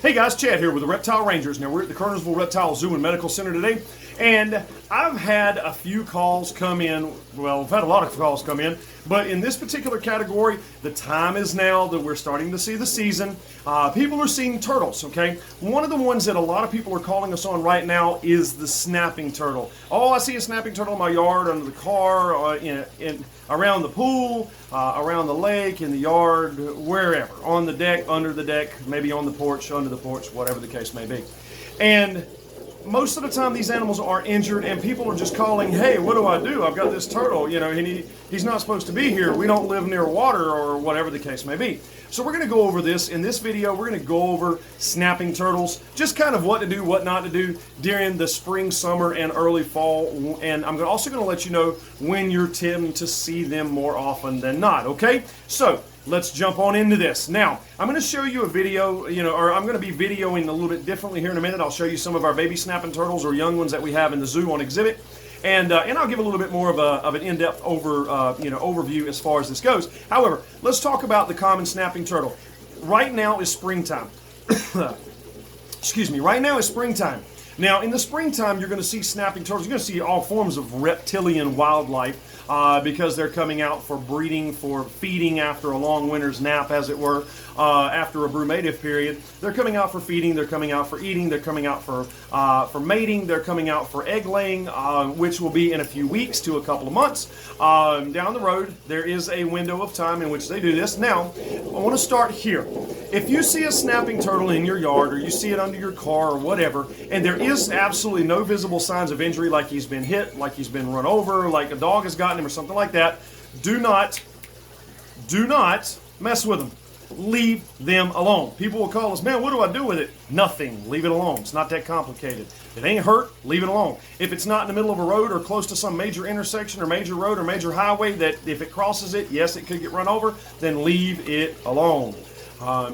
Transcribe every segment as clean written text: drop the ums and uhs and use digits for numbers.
Hey guys, Chad here with the Reptile Rangers. Now we're at the Kernersville Reptile Zoo and Medical Center today, and I've had a few calls come in. Well, I've had a lot of calls come in, but in this particular category, the time is now that we're starting to see the season. People are seeing turtles, okay? One of the ones that a lot of people are calling us on right now is the snapping turtle. Oh, I see a snapping turtle in my yard, under the car, around the pool, around the lake, in the yard, wherever, on the deck, under the deck, maybe on the porch, under the porch, whatever the case may be. And most of the time these animals are injured and people are just calling, hey, what do I do? I've got this turtle, you know, he's not supposed to be here. We don't live near water, or whatever the case may be. So we're going to go over this. In this video, we're going to go over snapping turtles, just kind of what to do, what not to do during the spring, summer, and early fall. And I'm also going to let you know when you're tending to see them more often than not, okay? So let's jump on into this. Now, I'm going to show you a video, or I'm going to be videoing a little bit differently here in a minute. I'll show you some of our baby snapping turtles or young ones that we have in the zoo on exhibit. And I'll give a little bit more of an in-depth overview as far as this goes. However, let's talk about the common snapping turtle. Right now is springtime. Excuse me. Right now is springtime. Now, in the springtime, you're going to see snapping turtles. You're going to see all forms of reptilian wildlife because they're coming out for breeding, for feeding after a long winter's nap, as it were, after a brumative period. They're coming out for feeding. They're coming out for eating. They're coming out for mating. They're coming out for egg laying, which will be in a few weeks to a couple of months. Down the road, there is a window of time in which they do this. Now, I want to start here. If you see a snapping turtle in your yard, or you see it under your car or whatever, and there is absolutely no visible signs of injury, like he's been hit, like he's been run over, like a dog has gotten him or something like that, do not mess with them. Leave them alone. People will call us, man, what do I do with it? Nothing. Leave it alone. It's not that complicated. If it ain't hurt, leave it alone. If it's not in the middle of a road or close to some major intersection or major road or major highway that if it crosses it, yes, it could get run over, then leave it alone.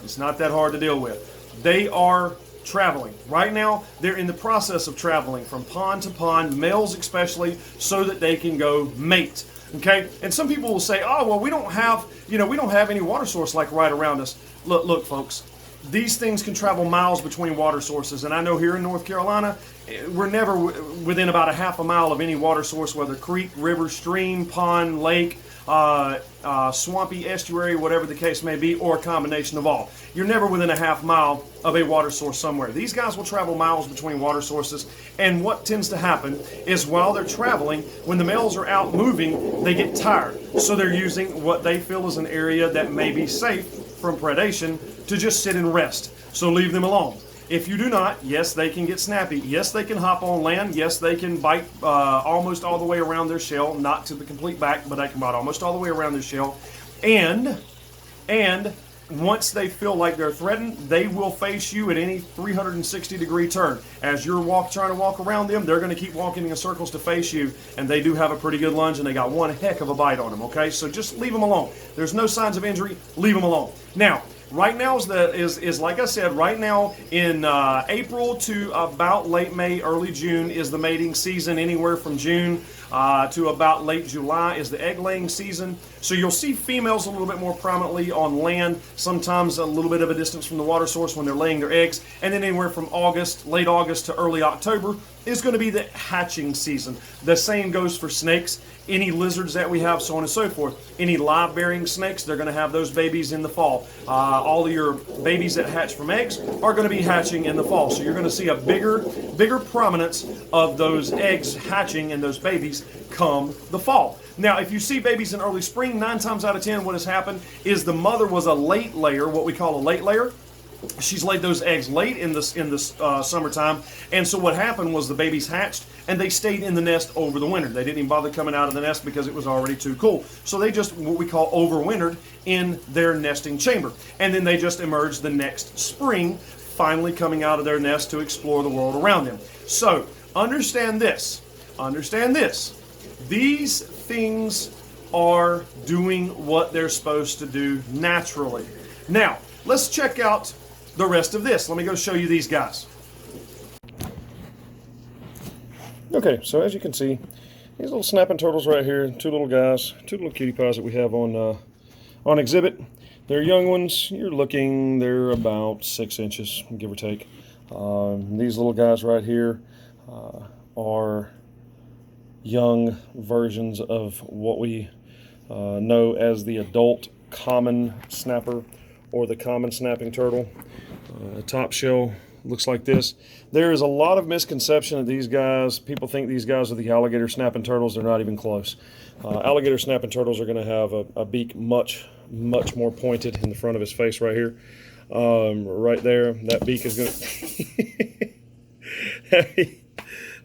It's not that hard to deal with. They are traveling. Right now, they're in the process of traveling from pond to pond, males especially, so that they can go mate. Okay? And some people will say, oh, well, we don't have any water source like right around us. Look, folks, these things can travel miles between water sources. And I know here in North Carolina, we're never within about a half a mile of any water source, whether creek, river, stream, pond, lake, swampy estuary, whatever the case may be, or a combination of all. You're never within a half mile of a water source somewhere. These guys will travel miles between water sources, and what tends to happen is while they're traveling, when the males are out moving, they get tired. So they're using what they feel is an area that may be safe from predation to just sit and rest. So leave them alone. If you do not, yes, they can get snappy. Yes, they can hop on land. Yes, they can bite almost all the way around their shell, not to the complete back, but they can bite almost all the way around their shell. And once they feel like they're threatened, they will face you at any 360-degree turn. As you're trying to walk around them, they're going to keep walking in circles to face you, and they do have a pretty good lunge, and they got one heck of a bite on them, okay? So just leave them alone. There's no signs of injury. Leave them alone. Now, right now is like I said, right now in April to about late May, early June is the mating season. Anywhere from June to about late July is the egg laying season. So you'll see females a little bit more prominently on land, sometimes a little bit of a distance from the water source when they're laying their eggs. And then anywhere from late August to early October is going to be the hatching season. The same goes for snakes, any lizards that we have, so on and so forth. Any live-bearing snakes, they're going to have those babies in the fall. All of your babies that hatch from eggs are going to be hatching in the fall. So you're going to see a bigger prominence of those eggs hatching and those babies come the fall. Now, if you see babies in early spring, 9 times out of 10, what has happened is the mother was a late layer, what we call a late layer. She's laid those eggs late in the summertime, and so what happened was the babies hatched, and they stayed in the nest over the winter. They didn't even bother coming out of the nest because it was already too cool. So they just, what we call, overwintered in their nesting chamber. And then they just emerged the next spring, finally coming out of their nest to explore the world around them. So, understand this. Understand this. These things are doing what they're supposed to do naturally. Now, let's check out the rest of this. Let me go show you these guys. Okay, so as you can see, these little snapping turtles right here, two little guys, two little cutie pies that we have on exhibit. They're young ones. They're about 6 inches, give or take. These little guys right here are young versions of what we know as the adult common snapper or the common snapping turtle. Top shell looks like this. There is a lot of misconception of these guys. People think these guys are the alligator snapping turtles. They're not even close. Alligator snapping turtles are going to have a beak much more pointed in the front of his face right here. Right there, that beak is going to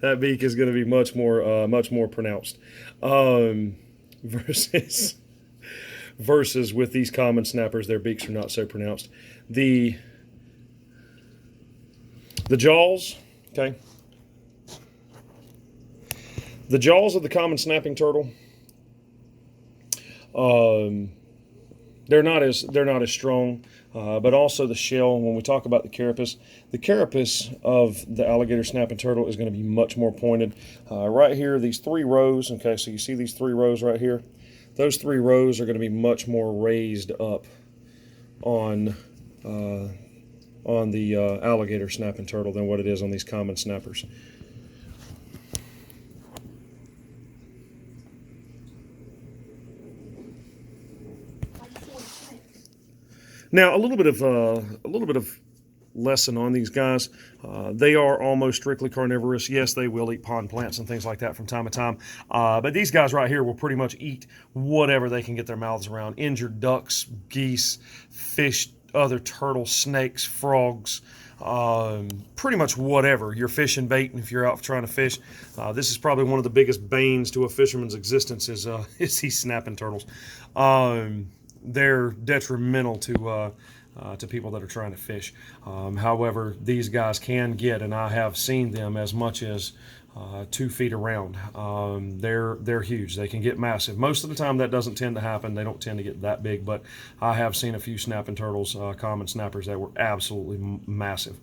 that beak is going to be much more pronounced. Versus with these common snappers, their beaks are not so pronounced. The jaws, okay. The jaws of the common snapping turtle, they're not as strong, but also the shell. When we talk about the carapace of the alligator snapping turtle is going to be much more pointed. Right here, these 3 rows. Okay, so you see these 3 rows right here. Those 3 rows are going to be much more raised up on the alligator snapping turtle than what it is on these common snappers. Now, a little bit of lesson on these guys. They are almost strictly carnivorous. Yes, they will eat pond plants and things like that from time to time. But these guys right here will pretty much eat whatever they can get their mouths around. Injured ducks, geese, fish, other turtles, snakes, frogs, pretty much whatever. You're fishing bait, and if you're out trying to fish, this is probably one of the biggest banes to a fisherman's existence is these snapping turtles. They're detrimental to people that are trying to fish. However, these guys can get, and I have seen them as much as 2 feet around. They're huge. They can get massive. Most of the time that doesn't tend to happen. They don't tend to get that big, but I have seen a few snapping turtles, common snappers, that were absolutely massive.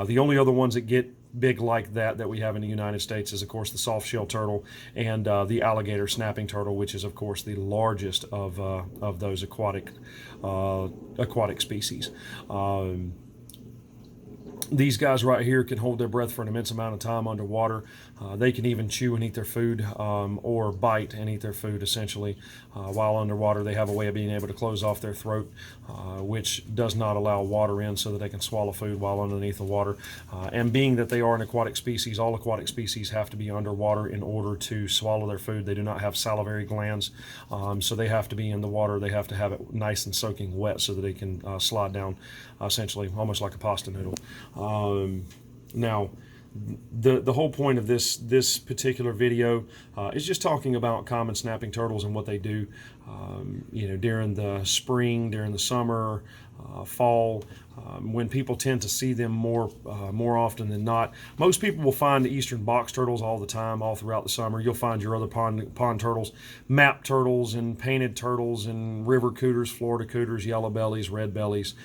The only other ones that get big like that we have in the United States is, of course, the soft shell turtle and the alligator snapping turtle, which is, of course, the largest of those aquatic species. These guys right here can hold their breath for an immense amount of time underwater. They can even chew and eat their food, or bite and eat their food, essentially. While underwater, they have a way of being able to close off their throat, which does not allow water in so that they can swallow food while underneath the water. And being that they are an aquatic species, all aquatic species have to be underwater in order to swallow their food. They do not have salivary glands, so they have to be in the water. They have to have it nice and soaking wet so that they can slide down, essentially, almost like a pasta noodle. Now, the whole point of this particular video is just talking about common snapping turtles and what they do, during the spring, during the summer, fall, when people tend to see them more often than not. Most people will find the eastern box turtles all the time, all throughout the summer. You'll find your other pond turtles, map turtles and painted turtles and river cooters, Florida cooters, yellow bellies, red bellies,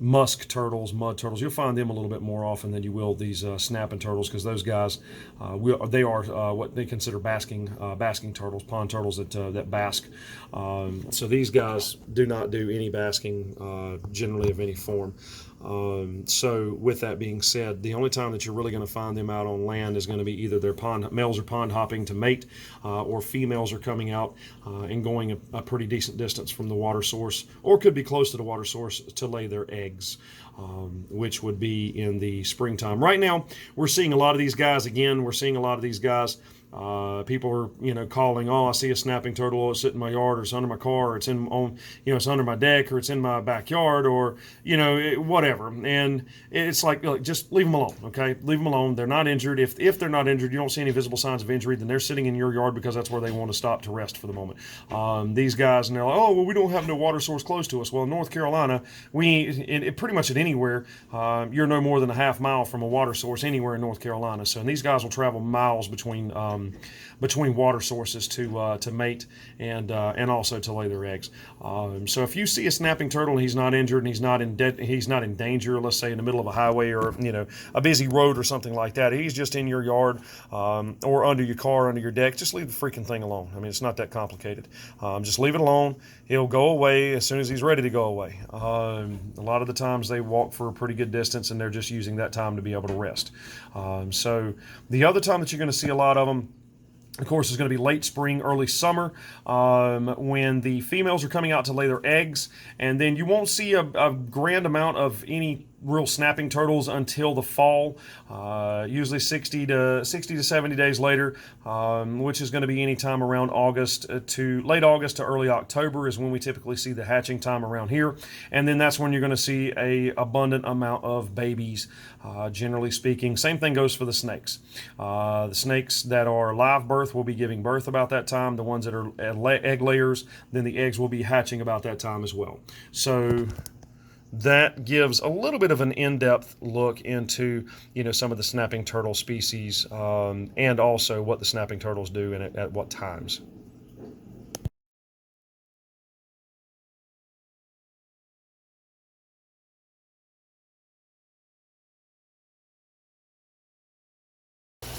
musk turtles, mud turtles. You'll find them a little bit more often than you will these snapping turtles, because those guys, they are what they consider basking turtles, pond turtles that bask. So these guys do not do any basking, generally of any form. So with that being said, the only time that you're really going to find them out on land is going to be either their males are pond hopping to mate, or females are coming out and going a pretty decent distance from the water source, or could be close to the water source to lay their eggs, which would be in the springtime. Right now, we're seeing a lot of these guys. Again, we're seeing a lot of these guys. People are, calling, oh, I see a snapping turtle, oh, it's sitting in my yard, or it's under my car, or it's it's under my deck, or it's in my backyard, or, whatever. And it's like, look, just leave them alone, okay? Leave them alone. They're not injured. If they're not injured, you don't see any visible signs of injury, then they're sitting in your yard because that's where they want to stop to rest for the moment. These guys, and they're like, oh, well, we don't have no water source close to us. Well, in North Carolina, pretty much at anywhere, you're no more than a half mile from a water source anywhere in North Carolina. So, and these guys will travel miles between between water sources to mate and also to lay their eggs. So if you see a snapping turtle and he's not injured and he's not in danger, let's say in the middle of a highway or a busy road or something like that, he's just in your yard or under your car, under your deck, just leave the freaking thing alone. I mean, it's not that complicated. Just leave it alone. He'll go away as soon as he's ready to go away. A lot of the times they walk for a pretty good distance and they're just using that time to be able to rest. So the other time that you're going to see a lot of them, of course, is going to be late spring, early summer, when the females are coming out to lay their eggs, and then you won't see a grand amount of any real snapping turtles until the fall, usually 60 to 70 days later, which is going to be any time around August to late August to early October is when we typically see the hatching time around here, and then that's when you're going to see a abundant amount of babies, generally speaking. Same thing goes for the snakes. The snakes that are live birth will be giving birth about that time. The ones that are egg layers, then the eggs will be hatching about that time as well. So that gives a little bit of an in-depth look into some of the snapping turtle species, and also what the snapping turtles do and at what times.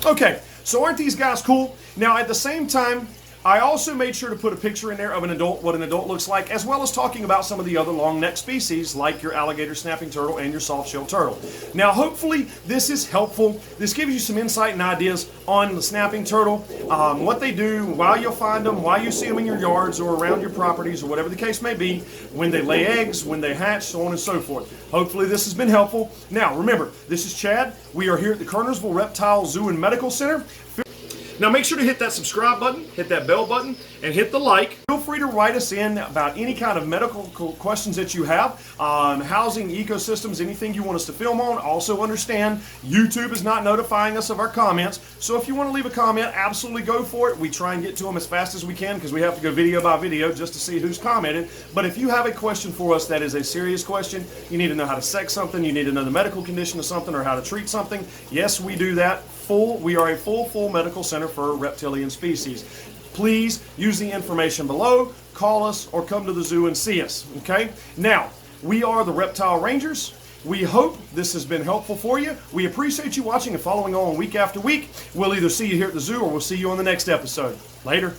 Okay, so aren't these guys cool? Now at the same time, I also made sure to put a picture in there of an adult, what an adult looks like, as well as talking about some of the other long neck species like your alligator snapping turtle and your soft-shell turtle. Now hopefully this is helpful. This gives you some insight and ideas on the snapping turtle, what they do, why you'll find them, why you see them in your yards or around your properties or whatever the case may be, when they lay eggs, when they hatch, so on and so forth. Hopefully this has been helpful. Now remember, this is Chad. We are here at the Kernersville Reptile Zoo and Medical Center. Now make sure to hit that subscribe button, hit that bell button, and hit the like. Feel free to write us in about any kind of medical questions that you have, housing, ecosystems, anything you want us to film on. Also understand, YouTube is not notifying us of our comments, so if you want to leave a comment, absolutely go for it. We try and get to them as fast as we can because we have to go video by video just to see who's commented. But if you have a question for us that is a serious question, you need to know how to sex something, you need to know the medical condition of something or how to treat something, yes, we do that. We are a full medical center for reptilian species. Please use the information below, call us, or come to the zoo and see us, okay? Now, we are the Reptile Rangers. We hope this has been helpful for you. We appreciate you watching and following on week after week. We'll either see you here at the zoo or we'll see you on the next episode. Later.